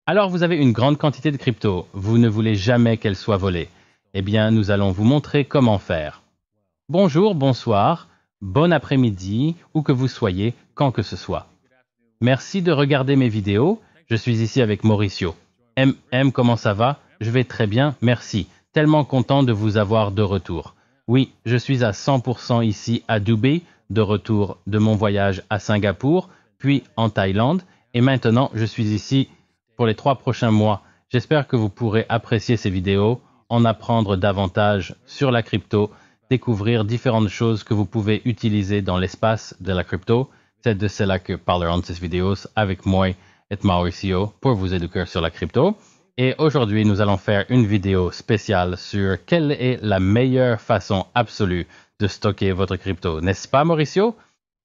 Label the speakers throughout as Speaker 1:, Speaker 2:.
Speaker 1: Alors vous avez une grande quantité de crypto, vous ne voulez jamais qu'elle soit volée. Eh bien, nous allons vous montrer comment faire. Bonjour, bonsoir, bon après-midi, où que vous soyez, quand que ce soit. Merci de regarder mes vidéos, je suis ici avec Mauricio. Comment ça va? Je vais très bien, merci. Tellement content de vous avoir de retour. Oui, je suis à 100% ici à Dubaï, de retour de mon voyage à Singapour, puis en Thaïlande, et maintenant je suis ici pour les 3 prochains mois. J'espère que vous pourrez apprécier ces vidéos, en apprendre davantage sur la crypto, découvrir différentes choses que vous pouvez utiliser dans l'espace de la crypto. C'est de cela que parlerons de ces vidéos avec moi et Mauricio pour vous éduquer sur la crypto. Et aujourd'hui, nous allons faire une vidéo spéciale sur quelle est la meilleure façon absolue de stocker votre crypto. N'est-ce pas, Mauricio?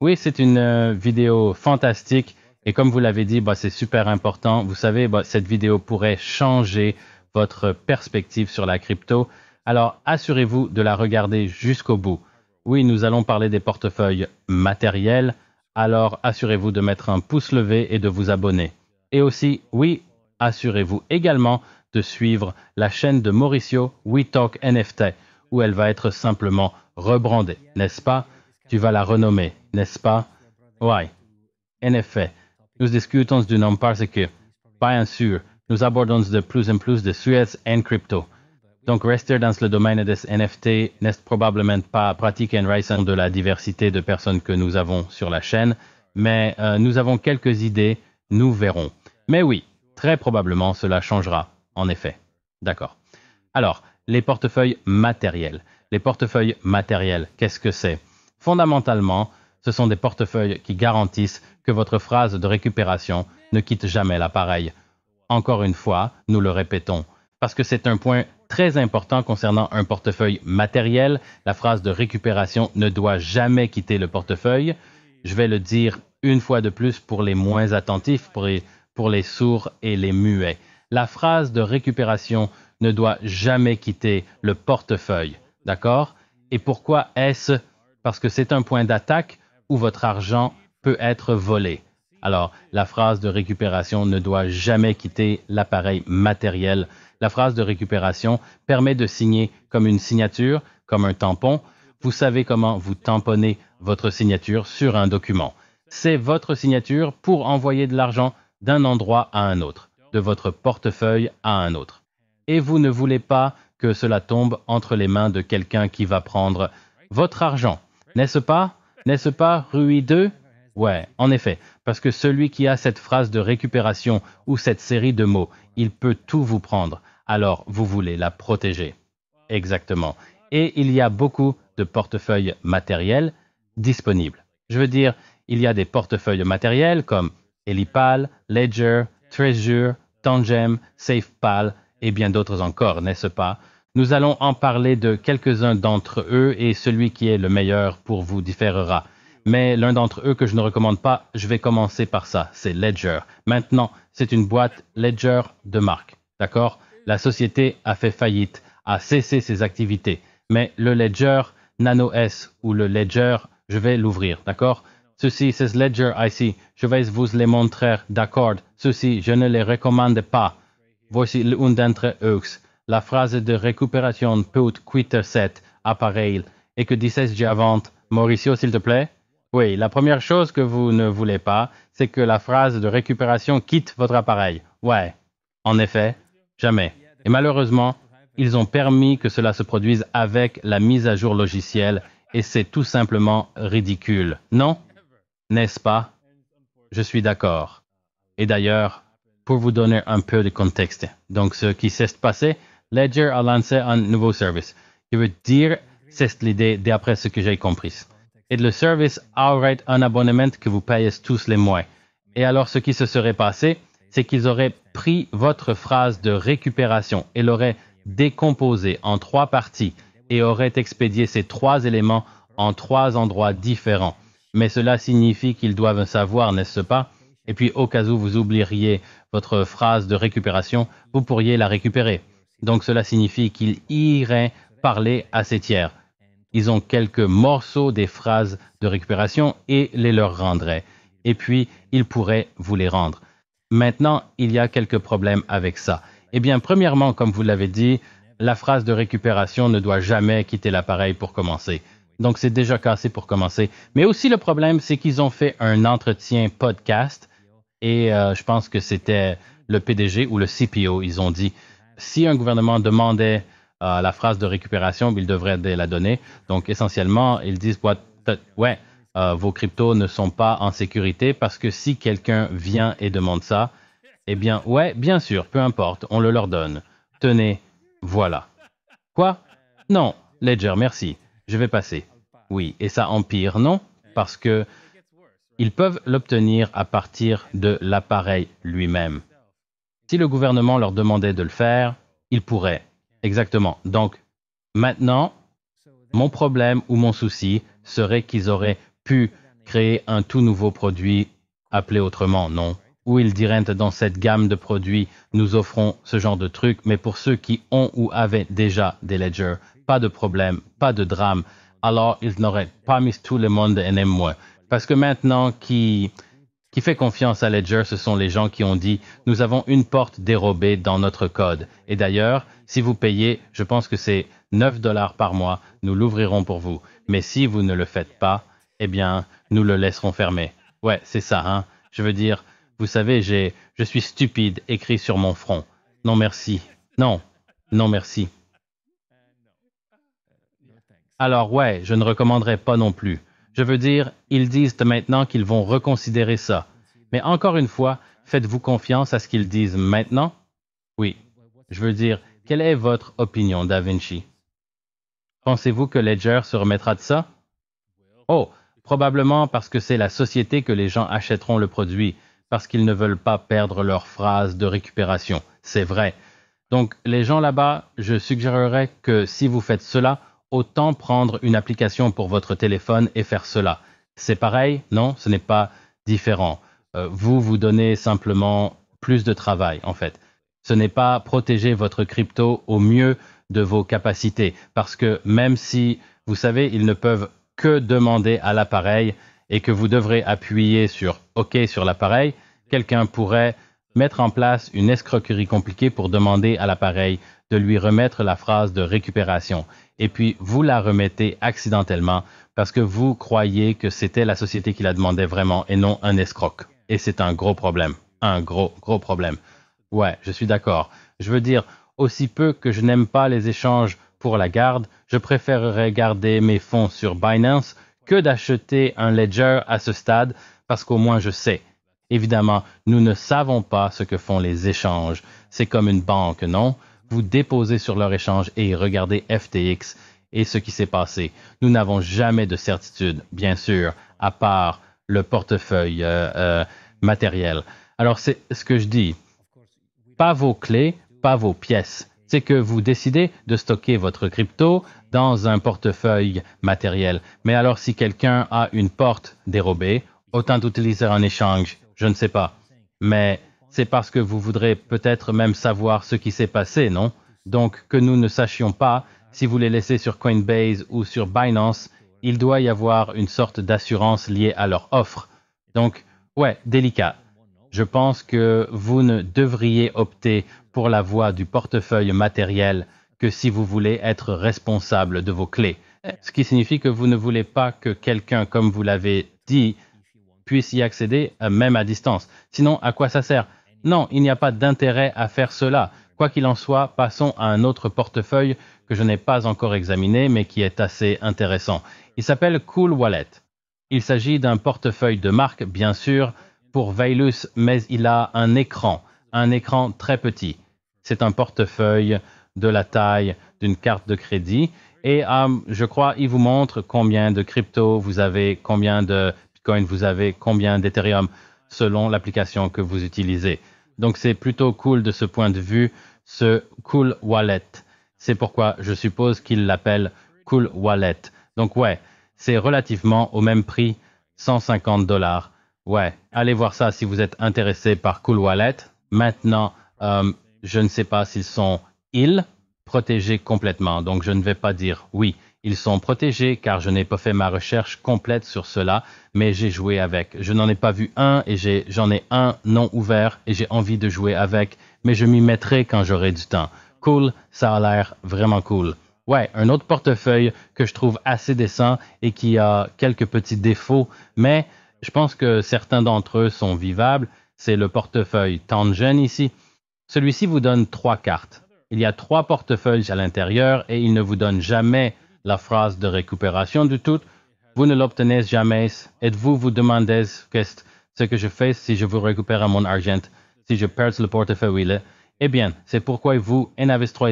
Speaker 1: Oui, c'est une vidéo fantastique. Et comme vous l'avez dit, c'est super important. Vous savez, cette vidéo pourrait changer votre perspective sur la crypto. Alors, assurez-vous de la regarder jusqu'au bout. Oui, nous allons parler des portefeuilles matériels. Alors, assurez-vous de mettre un pouce levé et de vous abonner. Et aussi, oui, assurez-vous également de suivre la chaîne de Mauricio WeTalk NFT, où elle va être simplement rebrandée, n'est-ce pas? Tu vas la renommer, n'est-ce pas? Ouais, en effet. Nous discutons du nom parce que, bien sûr, nous abordons de plus en plus de sujets en crypto. Donc, rester dans le domaine des NFT n'est probablement pas pratique en raison de la diversité de personnes que nous avons sur la chaîne, mais nous avons quelques idées, nous verrons. Mais oui, très probablement cela changera, en effet. D'accord. Alors, les portefeuilles matériels. Les portefeuilles matériels, qu'est-ce que c'est? Fondamentalement, ce sont des portefeuilles qui garantissent que votre phrase de récupération ne quitte jamais l'appareil. Encore une fois, nous le répétons, parce que c'est un point très important concernant un portefeuille matériel. La phrase de récupération ne doit jamais quitter le portefeuille. Je vais le dire une fois de plus pour les moins attentifs, pour les sourds et les muets. La phrase de récupération ne doit jamais quitter le portefeuille. D'accord? Et pourquoi est-ce? Parce que c'est un point d'attaque où votre argent peut être volé. Alors, la phrase de récupération ne doit jamais quitter l'appareil matériel. La phrase de récupération permet de signer comme une signature, comme un tampon. Vous savez comment vous tamponnez votre signature sur un document. C'est votre signature pour envoyer de l'argent d'un endroit à un autre, de votre portefeuille à un autre. Et vous ne voulez pas que cela tombe entre les mains de quelqu'un qui va prendre votre argent. N'est-ce pas? N'est-ce pas, Rui 2? Ouais, en effet, parce que celui qui a cette phrase de récupération ou cette série de mots, il peut tout vous prendre. Alors, vous voulez la protéger. Exactement. Et il y a beaucoup de portefeuilles matériels disponibles. Je veux dire, il y a des portefeuilles matériels comme Elipal, Ledger, Treasure, Tangem, SafePal et bien d'autres encore, n'est-ce pas? Nous allons en parler de quelques-uns d'entre eux et celui qui est le meilleur pour vous différera. Mais l'un d'entre eux que je ne recommande pas, je vais commencer par ça, c'est Ledger. Maintenant, c'est une boîte Ledger de marque, d'accord? La société a fait faillite, a cessé ses activités, mais le Ledger Nano S ou le Ledger, je vais l'ouvrir, d'accord? Ceci, c'est Ledger ici, je vais vous les montrer, d'accord? Ceci, je ne les recommande pas. Voici l'un d'entre eux. La phrase de récupération peut quitter cet appareil. Et que disais-je avant? Mauricio, s'il te plaît? Oui, la première chose que vous ne voulez pas, c'est que la phrase de récupération quitte votre appareil. Ouais, en effet, jamais. Et malheureusement, ils ont permis que cela se produise avec la mise à jour logicielle et c'est tout simplement ridicule. Non? N'est-ce pas? Je suis d'accord. Et d'ailleurs, pour vous donner un peu de contexte, donc ce qui s'est passé, Ledger a lancé un nouveau service. Je veux dire, c'est l'idée d'après ce que j'ai compris. Et le service aurait un abonnement que vous payez tous les mois. Et alors, ce qui se serait passé, c'est qu'ils auraient pris votre phrase de récupération et l'auraient décomposée en 3 parties et auraient expédié ces 3 éléments en 3 endroits différents. Mais cela signifie qu'ils doivent savoir, n'est-ce pas? Et puis, au cas où vous oublieriez votre phrase de récupération, vous pourriez la récupérer. Donc, cela signifie qu'ils iraient parler à ces tiers. Ils ont quelques morceaux des phrases de récupération et les leur rendraient. Et puis, ils pourraient vous les rendre. Maintenant, il y a quelques problèmes avec ça. Eh bien, premièrement, comme vous l'avez dit, la phrase de récupération ne doit jamais quitter l'appareil pour commencer. Donc, c'est déjà cassé pour commencer. Mais aussi, le problème, c'est qu'ils ont fait un entretien podcast et je pense que c'était le PDG ou le CPO, ils ont dit, si un gouvernement demandait la phrase de récupération, il devrait la donner. Donc, essentiellement, ils disent, ouais, vos cryptos ne sont pas en sécurité parce que si quelqu'un vient et demande ça, eh bien, ouais, bien sûr, peu importe, on le leur donne. Tenez, voilà. Quoi? Non, Ledger, merci. Je vais passer. Oui, et ça empire, non? Parce que ils peuvent l'obtenir à partir de l'appareil lui-même. Si le gouvernement leur demandait de le faire, ils pourraient. Exactement. Donc, maintenant, mon problème ou mon souci serait qu'ils auraient pu créer un tout nouveau produit appelé autrement, non? Ou ils diraient dans cette gamme de produits, nous offrons ce genre de truc, mais pour ceux qui ont ou avaient déjà des ledgers, pas de problème, pas de drame, alors ils n'auraient pas mis tout le monde en émoi. Parce que maintenant, qui fait confiance à Ledger, ce sont les gens qui ont dit « Nous avons une porte dérobée dans notre code. Et d'ailleurs, si vous payez, je pense que c'est 9 dollars par mois, nous l'ouvrirons pour vous. Mais si vous ne le faites pas, eh bien, nous le laisserons fermer. » Ouais, c'est ça, hein. Je veux dire, vous savez, je suis stupide écrit sur mon front. Non, merci. Non, non, merci. Alors ouais, je ne recommanderais pas non plus. Je veux dire, ils disent maintenant qu'ils vont reconsidérer ça. Mais encore une fois, faites-vous confiance à ce qu'ils disent maintenant? Oui. Je veux dire, quelle est votre opinion, Da Vinci? Pensez-vous que Ledger se remettra de ça? Oh, probablement parce que c'est la société que les gens achèteront le produit, parce qu'ils ne veulent pas perdre leur phrase de récupération. C'est vrai. Donc, les gens là-bas, je suggérerais que si vous faites cela, autant prendre une application pour votre téléphone et faire cela. C'est pareil? Non, ce n'est pas différent. Vous donnez simplement plus de travail, en fait. Ce n'est pas protéger votre crypto au mieux de vos capacités, parce que même si, vous savez, ils ne peuvent que demander à l'appareil et que vous devrez appuyer sur OK sur l'appareil, quelqu'un pourrait mettre en place une escroquerie compliquée pour demander à l'appareil de lui remettre la phrase de récupération. Et puis, vous la remettez accidentellement parce que vous croyez que c'était la société qui la demandait vraiment et non un escroc. Et c'est un gros problème. Un gros, gros problème. Ouais, je suis d'accord. Je veux dire, aussi peu que je n'aime pas les échanges pour la garde, je préférerais garder mes fonds sur Binance que d'acheter un ledger à ce stade parce qu'au moins je sais. Évidemment, nous ne savons pas ce que font les échanges. C'est comme une banque, non? Vous déposez sur leur échange et regardez FTX et ce qui s'est passé. Nous n'avons jamais de certitude, bien sûr, à part le portefeuille matériel. Alors, c'est ce que je dis. Pas vos clés, pas vos pièces. C'est que vous décidez de stocker votre crypto dans un portefeuille matériel. Mais alors, si quelqu'un a une porte dérobée, autant d'utiliser un échange, je ne sais pas. Mais c'est parce que vous voudrez peut-être même savoir ce qui s'est passé, non? Donc, que nous ne sachions pas, si vous les laissez sur Coinbase ou sur Binance, il doit y avoir une sorte d'assurance liée à leur offre. Donc, ouais, délicat. Je pense que vous ne devriez opter pour la voie du portefeuille matériel que si vous voulez être responsable de vos clés. Ce qui signifie que vous ne voulez pas que quelqu'un, comme vous l'avez dit, puisse y accéder même à distance. Sinon, à quoi ça sert? Non, il n'y a pas d'intérêt à faire cela. Quoi qu'il en soit, passons à un autre portefeuille que je n'ai pas encore examiné, mais qui est assez intéressant. Il s'appelle Cool Wallet. Il s'agit d'un portefeuille de marque, bien sûr, pour Veilus, mais il a un écran très petit. C'est un portefeuille de la taille d'une carte de crédit et je crois il vous montre combien de crypto vous avez, combien de Bitcoin vous avez, combien d'Ethereum selon l'application que vous utilisez. Donc c'est plutôt cool de ce point de vue, ce Cool Wallet. C'est pourquoi je suppose qu'il l'appelle Cool Wallet. Donc ouais, c'est relativement au même prix, 150 dollars. Ouais, allez voir ça si vous êtes intéressé par Cool Wallet. Maintenant, je ne sais pas s'ils sont protégés complètement, donc je ne vais pas dire oui. Ils sont protégés car je n'ai pas fait ma recherche complète sur cela, mais j'ai joué avec. Je n'en ai pas vu un et j'en ai un non ouvert et j'ai envie de jouer avec, mais je m'y mettrai quand j'aurai du temps. Cool, ça a l'air vraiment cool. Ouais, un autre portefeuille que je trouve assez décent et qui a quelques petits défauts, mais je pense que certains d'entre eux sont vivables. C'est le portefeuille Tangen ici. Celui-ci vous donne 3 cartes. Il y a 3 portefeuilles à l'intérieur et il ne vous donne jamais la phrase de récupération du tout. Vous ne l'obtenez jamais et vous vous demandez ce que je fais si je vous récupère mon argent, si je perds le portefeuille. Eh bien, c'est pourquoi vous en avez 3.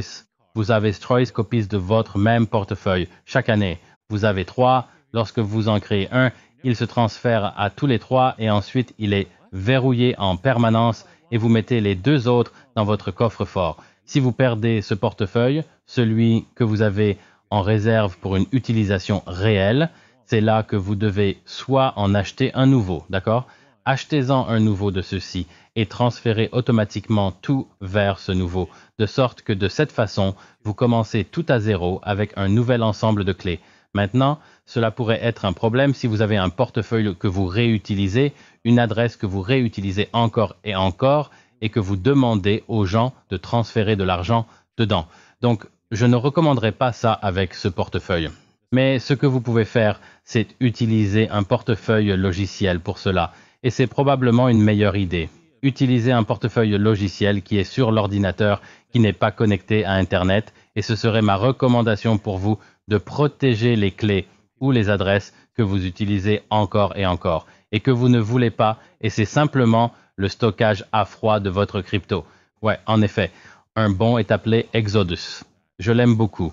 Speaker 1: Vous avez 3 copies de votre même portefeuille chaque année. Vous avez 3. Lorsque vous en créez un, il se transfère à tous les 3 et ensuite il est verrouillé en permanence et vous mettez les 2 autres dans votre coffre-fort. Si vous perdez ce portefeuille, celui que vous avez en réserve pour une utilisation réelle, c'est là que vous devez soit en acheter un nouveau, d'accord? Achetez-en un nouveau de ceux-ci et transférez automatiquement tout vers ce nouveau, de sorte que de cette façon, vous commencez tout à zéro avec un nouvel ensemble de clés. Maintenant, cela pourrait être un problème si vous avez un portefeuille que vous réutilisez, une adresse que vous réutilisez encore et que vous demandez aux gens de transférer de l'argent dedans. Donc, je ne recommanderais pas ça avec ce portefeuille. Mais ce que vous pouvez faire, c'est utiliser un portefeuille logiciel pour cela. Et c'est probablement une meilleure idée. Utilisez un portefeuille logiciel qui est sur l'ordinateur, qui n'est pas connecté à Internet. Et ce serait ma recommandation pour vous de protéger les clés ou les adresses que vous utilisez encore et que vous ne voulez pas. Et c'est simplement le stockage à froid de votre crypto. Ouais, en effet, un bon est appelé Exodus. Je l'aime beaucoup.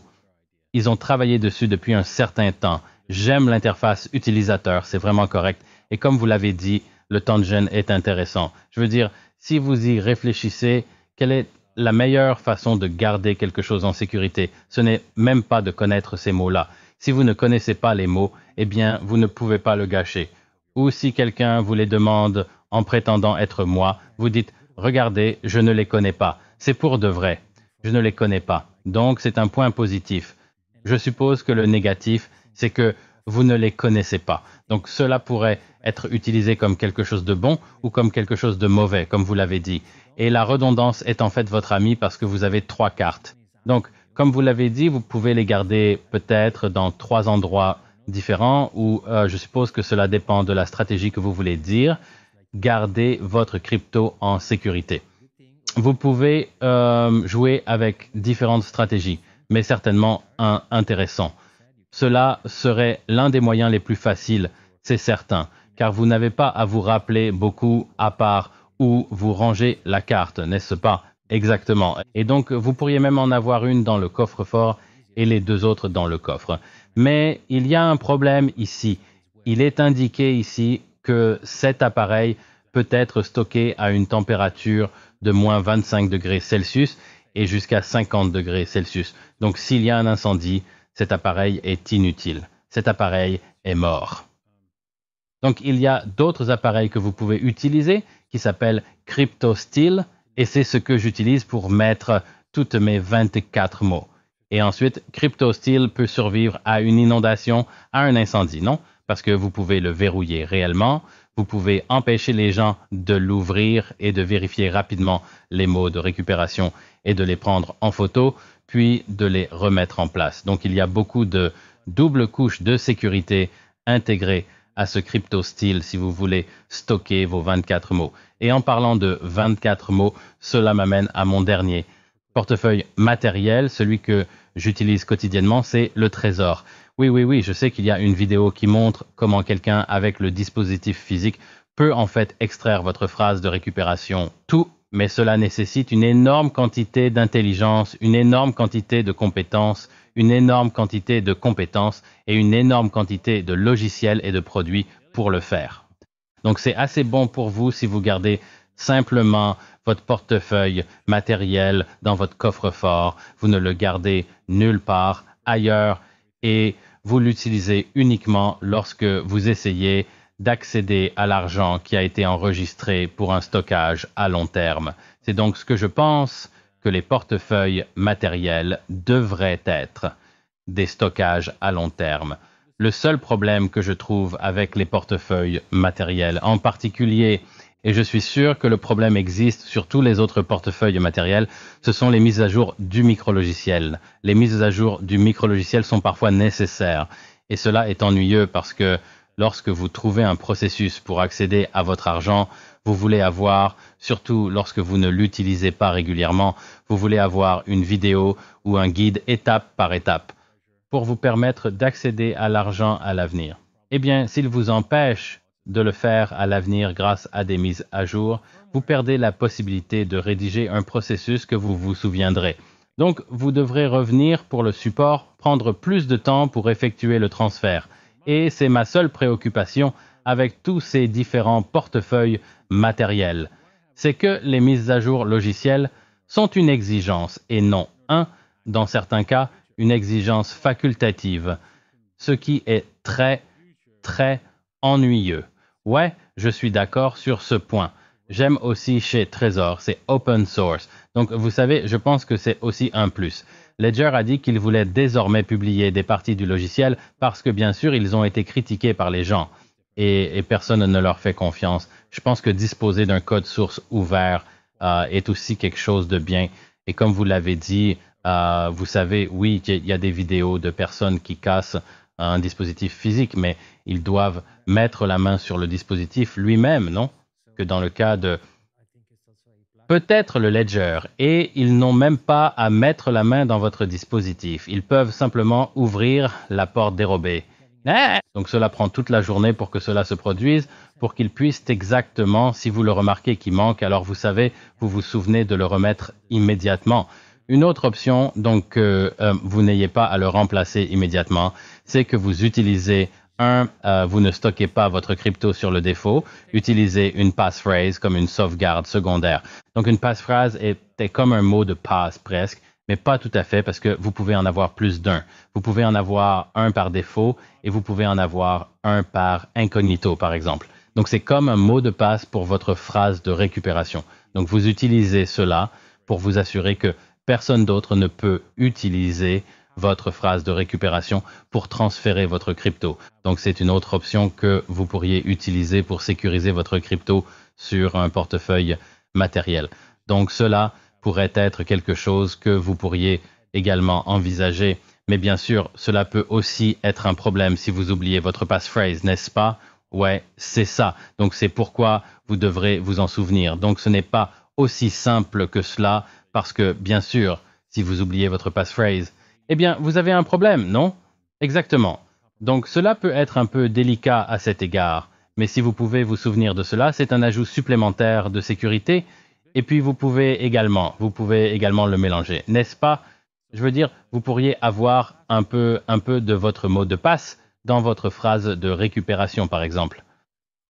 Speaker 1: Ils ont travaillé dessus depuis un certain temps. J'aime l'interface utilisateur, c'est vraiment correct. Et comme vous l'avez dit, le Tangen est intéressant. Je veux dire, si vous y réfléchissez, quelle est la meilleure façon de garder quelque chose en sécurité? Ce n'est même pas de connaître ces mots-là. Si vous ne connaissez pas les mots, eh bien, vous ne pouvez pas le gâcher. Ou si quelqu'un vous les demande en prétendant être moi, vous dites « Regardez, je ne les connais pas. C'est pour de vrai. Je ne les connais pas. » Donc, c'est un point positif. Je suppose que le négatif, c'est que vous ne les connaissez pas. Donc, cela pourrait être utilisé comme quelque chose de bon ou comme quelque chose de mauvais, comme vous l'avez dit. Et la redondance est en fait votre ami parce que vous avez 3 cartes. Donc, comme vous l'avez dit, vous pouvez les garder peut-être dans 3 endroits différents ou je suppose que cela dépend de la stratégie que vous voulez dire. Gardez votre crypto en sécurité. Vous pouvez jouer avec différentes stratégies, mais certainement un intéressant. Cela serait l'un des moyens les plus faciles, c'est certain, car vous n'avez pas à vous rappeler beaucoup à part où vous rangez la carte, n'est-ce pas? Exactement. Et donc, vous pourriez même en avoir une dans le coffre-fort et les 2 autres dans le coffre. Mais il y a un problème ici. Il est indiqué ici que cet appareil peut être stocké à une température de moins 25 degrés Celsius et jusqu'à 50 degrés Celsius. Donc, s'il y a un incendie, cet appareil est inutile. Cet appareil est mort. Donc, il y a d'autres appareils que vous pouvez utiliser qui s'appellent CryptoSteel et c'est ce que j'utilise pour mettre toutes mes 24 mots. Et ensuite, CryptoSteel peut survivre à une inondation, à un incendie, non? Parce que vous pouvez le verrouiller réellement, vous pouvez empêcher les gens de l'ouvrir et de vérifier rapidement les mots de récupération et de les prendre en photo, puis de les remettre en place. Donc, il y a beaucoup de double couches de sécurité intégrées à ce CryptoSteel si vous voulez stocker vos 24 mots. Et en parlant de 24 mots, cela m'amène à mon dernier portefeuille matériel, celui que j'utilise quotidiennement, c'est le Trésor. Oui, je sais qu'il y a une vidéo qui montre comment quelqu'un avec le dispositif physique peut en fait extraire votre phrase de récupération tout, mais cela nécessite une énorme quantité d'intelligence, une énorme quantité de compétences, une énorme quantité de compétences et une énorme quantité de logiciels et de produits pour le faire. Donc c'est assez bon pour vous si vous gardez simplement votre portefeuille matériel dans votre coffre-fort, vous ne le gardez nulle part ailleurs et vous l'utilisez uniquement lorsque vous essayez d'accéder à l'argent qui a été enregistré pour un stockage à long terme. C'est donc ce que je pense que les portefeuilles matériels devraient être. des stockages à long terme. Le seul problème que je trouve avec les portefeuilles matériels en particulier, et je suis sûr que le problème existe sur tous les autres portefeuilles matériels, ce sont les mises à jour du micrologiciel. Les mises à jour du micrologiciel sont parfois nécessaires et cela est ennuyeux parce que lorsque vous trouvez un processus pour accéder à votre argent, vous voulez avoir, surtout lorsque vous ne l'utilisez pas régulièrement, vous voulez avoir une vidéo ou un guide étape par étape pour vous permettre d'accéder à l'argent à l'avenir. Eh bien, s'il vous empêche de le faire à l'avenir grâce à des mises à jour, vous perdez la possibilité de rédiger un processus que vous vous souviendrez. Donc, vous devrez revenir pour le support, prendre plus de temps pour effectuer le transfert. Et c'est ma seule préoccupation avec tous ces différents portefeuilles matériels. C'est que les mises à jour logicielles sont une exigence et non, dans certains cas, une exigence facultative, ce qui est très, très ennuyeux. Ouais, je suis d'accord sur ce point. J'aime aussi chez Trésor, c'est open source. Donc, vous savez, je pense que c'est aussi un plus. Ledger a dit qu'il voulait désormais publier des parties du logiciel parce que, bien sûr, ils ont été critiqués par les gens et personne ne leur fait confiance. Je pense que disposer d'un code source ouvert est aussi quelque chose de bien. Et comme vous l'avez dit, vous savez, oui, il y a des vidéos de personnes qui cassent un dispositif physique, mais ils doivent mettre la main sur le dispositif lui-même, non? Que dans le cas de peut-être le ledger, et ils n'ont même pas à mettre la main dans votre dispositif. Ils peuvent simplement ouvrir la porte dérobée. Donc cela prend toute la journée pour que cela se produise, pour qu'ils puissent exactement, si vous le remarquez qu'il manque, alors vous savez, vous vous souvenez de le remettre immédiatement. Une autre option, donc que vous n'ayez pas à le remplacer immédiatement, c'est que vous utilisez vous ne stockez pas votre crypto sur le défaut, utilisez une passphrase comme une sauvegarde secondaire. Donc une passphrase est comme un mot de passe presque, mais pas tout à fait parce que vous pouvez en avoir plus d'un. Vous pouvez en avoir un par défaut et vous pouvez en avoir un par incognito, par exemple. Donc c'est comme un mot de passe pour votre phrase de récupération. Donc vous utilisez cela pour vous assurer que personne d'autre ne peut utiliser votre phrase de récupération pour transférer votre crypto. Donc, c'est une autre option que vous pourriez utiliser pour sécuriser votre crypto sur un portefeuille matériel. Donc, cela pourrait être quelque chose que vous pourriez également envisager. Mais bien sûr, cela peut aussi être un problème si vous oubliez votre passphrase, n'est-ce pas? Ouais, c'est ça. Donc, c'est pourquoi vous devrez vous en souvenir. Donc, ce n'est pas aussi simple que cela parce que, bien sûr, si vous oubliez votre passphrase, eh bien, vous avez un problème, non? Exactement. Donc, cela peut être un peu délicat à cet égard, mais si vous pouvez vous souvenir de cela, c'est un ajout supplémentaire de sécurité, et puis vous pouvez également le mélanger, n'est-ce pas? Je veux dire, vous pourriez avoir un peu de votre mot de passe dans votre phrase de récupération, par exemple.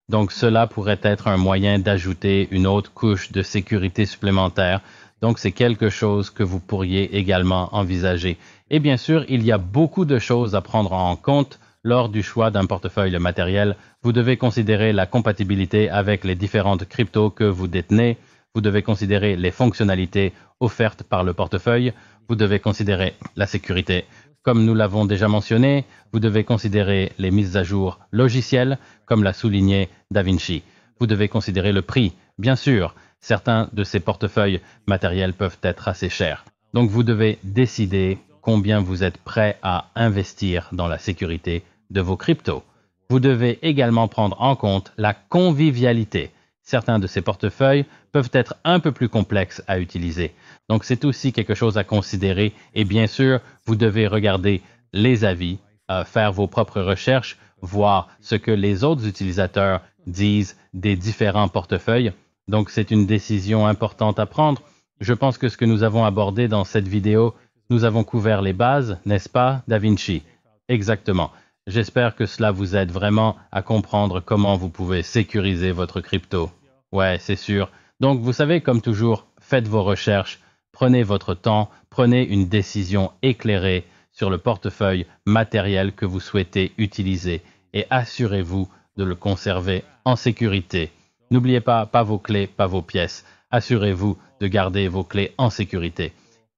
Speaker 1: Donc, cela pourrait être un moyen d'ajouter une autre couche de sécurité supplémentaire. Donc, c'est quelque chose que vous pourriez également envisager. Et bien sûr, il y a beaucoup de choses à prendre en compte lors du choix d'un portefeuille matériel. Vous devez considérer la compatibilité avec les différentes cryptos que vous détenez. Vous devez considérer les fonctionnalités offertes par le portefeuille. Vous devez considérer la sécurité. Comme nous l'avons déjà mentionné, vous devez considérer les mises à jour logicielles, comme l'a souligné DaVinci. Vous devez considérer le prix. Bien sûr, certains de ces portefeuilles matériels peuvent être assez chers. Donc vous devez décider combien vous êtes prêt à investir dans la sécurité de vos cryptos. Vous devez également prendre en compte la convivialité. Certains de ces portefeuilles peuvent être un peu plus complexes à utiliser. Donc c'est aussi quelque chose à considérer et bien sûr, vous devez regarder les avis, faire vos propres recherches, voir ce que les autres utilisateurs disent des différents portefeuilles. Donc c'est une décision importante à prendre. Je pense que ce que nous avons abordé dans cette vidéo, nous avons couvert les bases, n'est-ce pas, DaVinci? Exactement. J'espère que cela vous aide vraiment à comprendre comment vous pouvez sécuriser votre crypto. Ouais, c'est sûr. Donc, vous savez, comme toujours, faites vos recherches, prenez votre temps, prenez une décision éclairée sur le portefeuille matériel que vous souhaitez utiliser et assurez-vous de le conserver en sécurité. N'oubliez pas vos clés, pas vos pièces. Assurez-vous de garder vos clés en sécurité.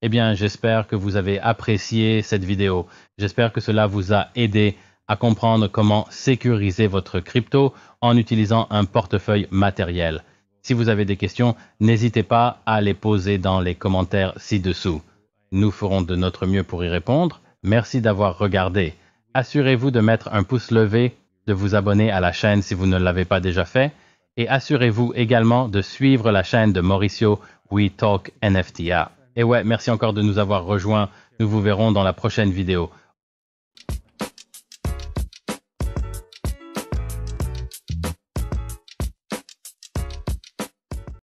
Speaker 1: Eh bien, j'espère que vous avez apprécié cette vidéo. J'espère que cela vous a aidé à comprendre comment sécuriser votre crypto en utilisant un portefeuille matériel. Si vous avez des questions, n'hésitez pas à les poser dans les commentaires ci-dessous. Nous ferons de notre mieux pour y répondre. Merci d'avoir regardé. Assurez-vous de mettre un pouce levé, de vous abonner à la chaîne si vous ne l'avez pas déjà fait, et assurez-vous également de suivre la chaîne de Mauricio We Talk NFTA. Et ouais, merci encore de nous avoir rejoints. Nous vous verrons dans la prochaine vidéo.